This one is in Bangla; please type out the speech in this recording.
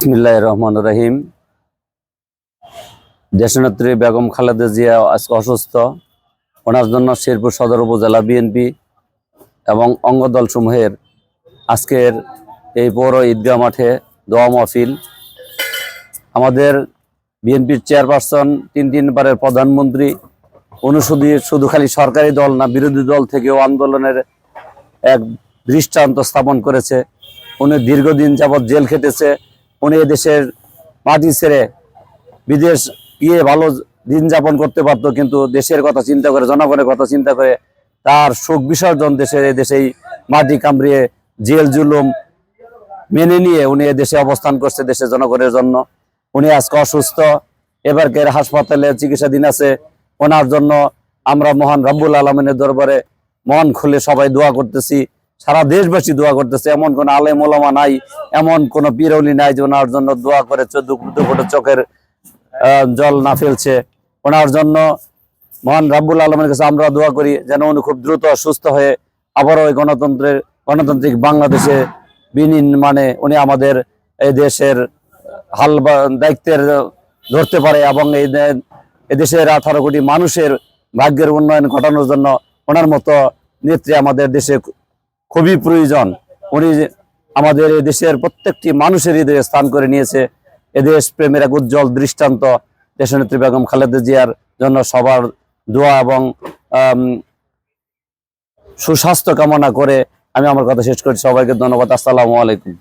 বিসমিল্লাহির রহমানির রহিম। দেশনেত্রী বেগম খালেদা জিয়া আজকে অসুস্থ। ওনার জন্য শেরপুর সদর উপজেলা বিএনপি এবং অঙ্গদল সমূহের আজকের এই পৌর ঈদগাহ মাঠে দোয়া মাহফিল। আমাদের বিএনপির চেয়ারপারসন তিনবারের প্রধানমন্ত্রী, উনি শুধু খালি সরকারি দল না, বিরোধী দল থেকেও আন্দোলনের এক দৃষ্টান্ত স্থাপন করেছে। উনি দীর্ঘদিন যাবৎ জেল খেটেছে। উনি এদেশের মাটি ছেড়ে বিদেশ গিয়ে ভালো দিন যাপন করতে পারতো, কিন্তু দেশের কথা চিন্তা করে, জনগণের কথা চিন্তা করে তার শোক বিসর্জন দেশেই মাটি কামড়িয়ে জেল জুলুম মেনে নিয়ে উনি এদেশে অবস্থান করছে দেশের জনগণের জন্য। উনি আজকে অসুস্থ, এবারকের হাসপাতালে চিকিৎসাধীন আছে। ওনার জন্য আমরা মহান রব্বুল আলমিনের দরবারে মন খুলে সবাই দোয়া করতেছি, সারা দেশবাসী দোয়া করতেছে। এমন কোন আলেম ওলামা নাই, এমন কোন পীরওলি নাই যে ওনার জন্য দোয়া করে দুটো চোখের জল না ফেলছে। ওনার জন্য মহান রব্বুল আলমের কাছে আমরা দোয়া করি যেন উনি খুব দ্রুত সুস্থ হয়ে আবারও ওই গণতান্ত্রিক বাংলাদেশে বিনির্মাণে উনি আমাদের এই দেশের দায়িত্বের ধরতে পারে এবং এই দেশের 18 কোটি মানুষের ভাগ্যের উন্নয়ন ঘটানোর জন্য ওনার মতো নেত্রী আমাদের দেশে খুবই প্রয়োজন। উনি আমাদের এই দেশের প্রত্যেকটি মানুষের হৃদয়ে স্থান করে নিয়েছে। এদেশ প্রেমের এক উজ্জ্বল দৃষ্টান্ত। দেশনেত্রী বেগম খালেদা জিয়ার জন্য সবার দোয়া এবং সুস্বাস্থ্য কামনা করে আমি আমার কথা শেষ করছি। সবাইকে ধন্যবাদ। আসসালামু আলাইকুম।